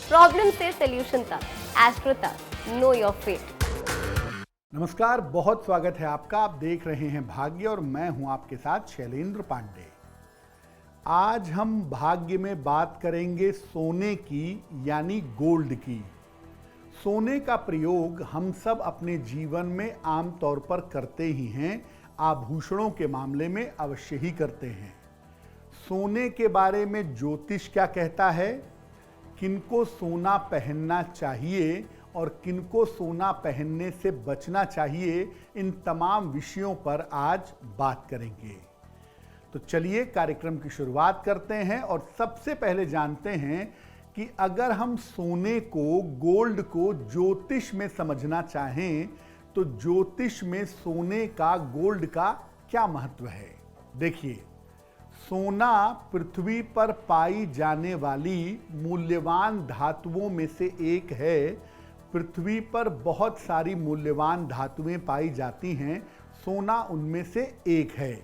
Problem से solution तक, astro तक, नो योर फेट। नमस्कार, बहुत स्वागत है आपका। आप देख रहे हैं भाग्य और मैं हूं आपके साथ शैलेंद्र पांडे। आज हम भाग्य में बात करेंगे सोने की, यानी गोल्ड की। सोने का प्रयोग हम सब अपने जीवन में आमतौर पर करते ही हैं, आभूषणों के मामले में अवश्य ही करते हैं। सोने के बारे में ज्योतिष क्या कहता है, किनको सोना पहनना चाहिए और किनको सोना पहनने से बचना चाहिए, इन तमाम विषयों पर आज बात करेंगे। तो चलिए कार्यक्रम की शुरुआत करते हैं और सबसे पहले जानते हैं कि अगर हम सोने को, गोल्ड को ज्योतिष में समझना चाहें तो ज्योतिष में सोने का, गोल्ड का क्या महत्व है। देखिए, सोना पृथ्वी पर पाई जाने वाली मूल्यवान धातुओं में से एक है। पृथ्वी पर बहुत सारी मूल्यवान धातुएं पाई जाती हैं, सोना उनमें से एक है।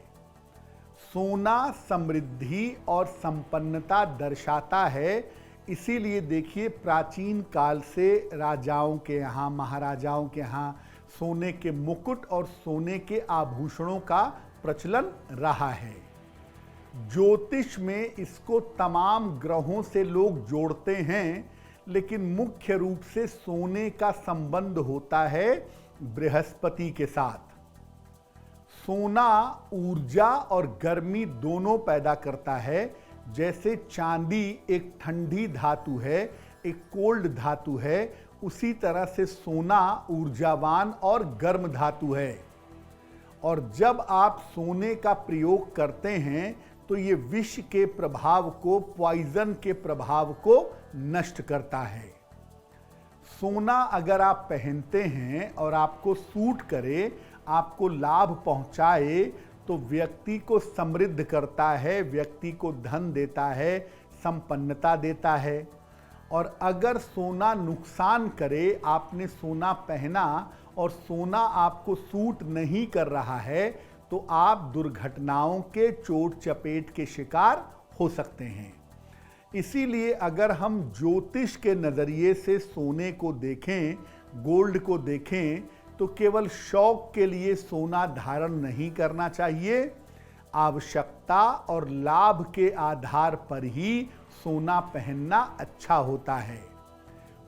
सोना समृद्धि और संपन्नता दर्शाता है, इसीलिए देखिए प्राचीन काल से राजाओं के यहाँ, महाराजाओं के यहाँ सोने के मुकुट और सोने के आभूषणों का प्रचलन रहा है। ज्योतिष में इसको तमाम ग्रहों से लोग जोड़ते हैं, लेकिन मुख्य रूप से सोने का संबंध होता है बृहस्पति के साथ। सोना ऊर्जा और गर्मी दोनों पैदा करता है। जैसे चांदी एक ठंडी धातु है, एक कोल्ड धातु है, उसी तरह से सोना ऊर्जावान और गर्म धातु है। और जब आप सोने का प्रयोग करते हैं तो ये विष के प्रभाव को, पॉइजन के प्रभाव को नष्ट करता है। सोना अगर आप पहनते हैं और आपको सूट करे, आपको लाभ पहुंचाए, तो व्यक्ति को समृद्ध करता है, व्यक्ति को धन देता है, संपन्नता देता है। और अगर सोना नुकसान करे, आपने सोना पहना और सोना आपको सूट नहीं कर रहा है, तो आप दुर्घटनाओं के, चोट चपेट के शिकार हो सकते हैं। इसीलिए अगर हम ज्योतिष के नज़रिए से सोने को देखें, गोल्ड को देखें, तो केवल शौक के लिए सोना धारण नहीं करना चाहिए। आवश्यकता और लाभ के आधार पर ही सोना पहनना अच्छा होता है।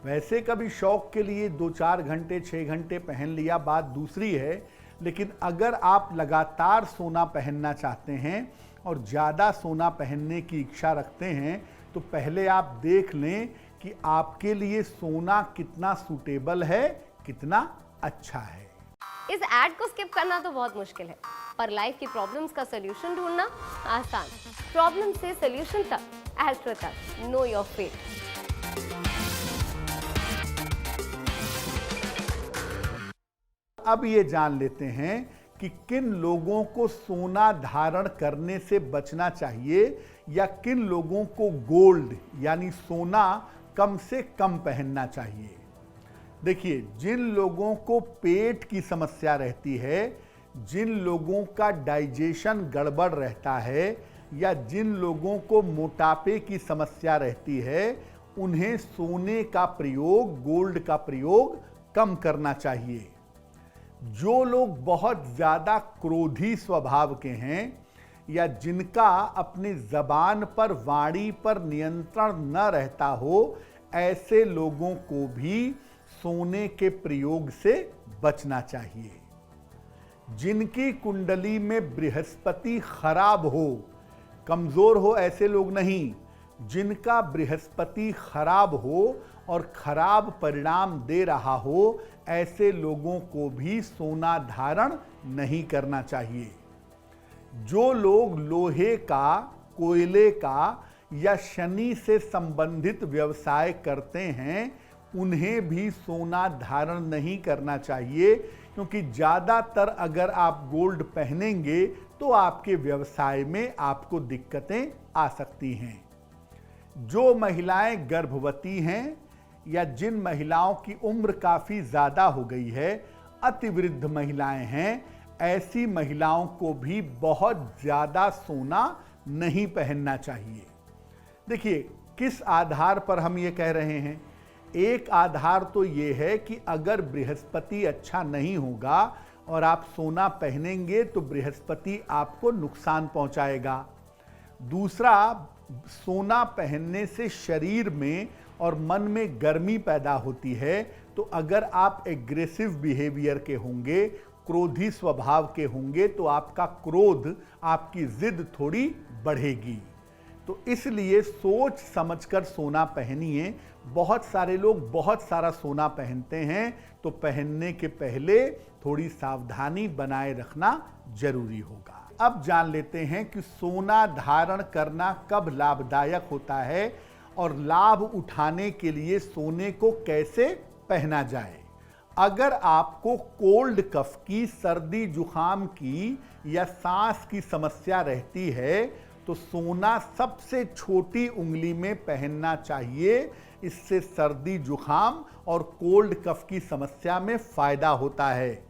वैसे कभी शौक के लिए 2-4 घंटे, 6 घंटे पहन लिया, बात दूसरी है। लेकिन अगर आप लगातार सोना पहनना चाहते हैं और ज़्यादा सोना पहनने की इच्छा रखते हैं, तो पहले आप देख लें कि आपके लिए सोना कितना सूटेबल है, कितना अच्छा है। इस एड को स्किप करना तो बहुत मुश्किल है, पर लाइफ की प्रॉब्लम्स का सॉल्यूशन ढूंढना आसान। प्रॉब्लम से सॉल्यूशन तक, एस्ट्रो तक, नो योर फेट। अब ये जान लेते हैं कि किन लोगों को सोना धारण करने से बचना चाहिए या किन लोगों को गोल्ड यानी सोना कम से कम पहनना चाहिए। देखिए, जिन लोगों को पेट की समस्या रहती है, जिन लोगों का डाइजेशन गड़बड़ रहता है, या जिन लोगों को मोटापे की समस्या रहती है, उन्हें सोने का प्रयोग, गोल्ड का प्रयोग कम करना चाहिए। जो लोग बहुत ज़्यादा क्रोधी स्वभाव के हैं या जिनका अपनी ज़बान पर, वाणी पर नियंत्रण न रहता हो, ऐसे लोगों को भी सोने के प्रयोग से बचना चाहिए। जिनकी कुंडली में बृहस्पति खराब हो, कमज़ोर हो, ऐसे लोग नहीं। जिनका बृहस्पति खराब हो और खराब परिणाम दे रहा हो, ऐसे लोगों को भी सोना धारण नहीं करना चाहिए। जो लोग लोहे का, कोयले का या शनि से संबंधित व्यवसाय करते हैं, उन्हें भी सोना धारण नहीं करना चाहिए, क्योंकि ज़्यादातर अगर आप गोल्ड पहनेंगे तो आपके व्यवसाय में आपको दिक्कतें आ सकती हैं। जो महिलाएं गर्भवती हैं या जिन महिलाओं की उम्र काफ़ी ज़्यादा हो गई है, अतिवृद्ध महिलाएं हैं, ऐसी महिलाओं को भी बहुत ज़्यादा सोना नहीं पहनना चाहिए। देखिए, किस आधार पर हम ये कह रहे हैं? एक आधार तो ये है कि अगर बृहस्पति अच्छा नहीं होगा और आप सोना पहनेंगे तो बृहस्पति आपको नुकसान पहुंचाएगा। दूसरा, सोना पहनने से शरीर में और मन में गर्मी पैदा होती है, तो अगर आप एग्रेसिव बिहेवियर के होंगे, क्रोधी स्वभाव के होंगे, तो आपका क्रोध, आपकी जिद थोड़ी बढ़ेगी। तो इसलिए सोच समझकर सोना पहनिए। बहुत सारे लोग बहुत सारा सोना पहनते हैं, तो पहनने के पहले थोड़ी सावधानी बनाए रखना जरूरी होगा। अब जान लेते हैं कि सोना धारण करना कब लाभदायक होता है और लाभ उठाने के लिए सोने को कैसे पहना जाए। अगर आपको कोल्ड कफ की, सर्दी जुकाम की या सांस की समस्या रहती है, तो सोना सबसे छोटी उंगली में पहनना चाहिए। इससे सर्दी जुकाम और कोल्ड कफ की समस्या में फायदा होता है।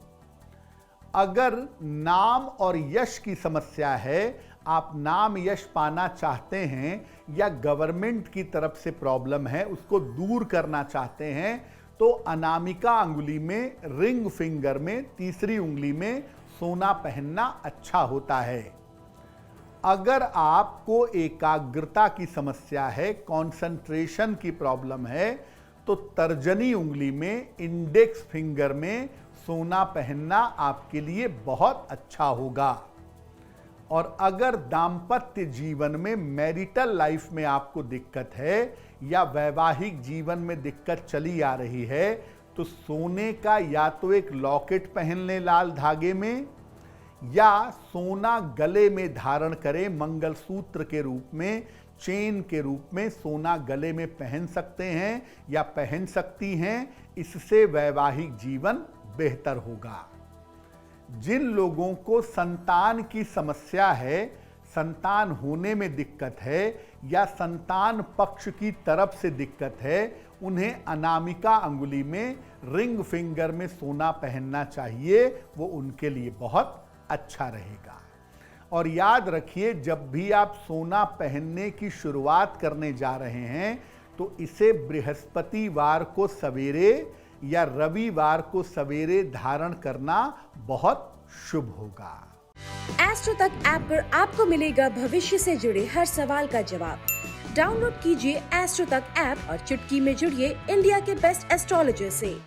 अगर नाम और यश की समस्या है, आप नाम यश पाना चाहते हैं या गवर्नमेंट की तरफ से प्रॉब्लम है, उसको दूर करना चाहते हैं, तो अनामिका अंगुली में, रिंग फिंगर में, तीसरी उंगली में सोना पहनना अच्छा होता है। अगर आपको एकाग्रता की समस्या है, कंसंट्रेशन की प्रॉब्लम है, तो तर्जनी उंगली में, इंडेक्स फिंगर में सोना पहनना आपके लिए बहुत अच्छा होगा। और अगर दाम्पत्य जीवन में, मैरिटल लाइफ में आपको दिक्कत है या वैवाहिक जीवन में दिक्कत चली आ रही है, तो सोने का या तो एक लॉकेट पहन लें लाल धागे में, या सोना गले में धारण करें मंगलसूत्र के रूप में, चेन के रूप में सोना गले में पहन सकते हैं या पहन सकती हैं। इससे वैवाहिक जीवन बेहतर होगा। जिन लोगों को संतान की समस्या है, संतान होने में दिक्कत है या संतान पक्ष की तरफ से दिक्कत है, उन्हें अनामिका अंगुली में, रिंग फिंगर में सोना पहनना चाहिए। वो उनके लिए बहुत अच्छा रहेगा। और याद रखिए, जब भी आप सोना पहनने की शुरुआत करने जा रहे हैं, तो इसे बृहस्पतिवार को सवेरे या रविवार को सवेरे धारण करना बहुत शुभ होगा। एस्ट्रो तक ऐप पर आपको मिलेगा भविष्य से जुड़े हर सवाल का जवाब। डाउनलोड कीजिए एस्ट्रो तक ऐप और चुटकी में जुड़िए इंडिया के बेस्ट एस्ट्रोलॉजर से।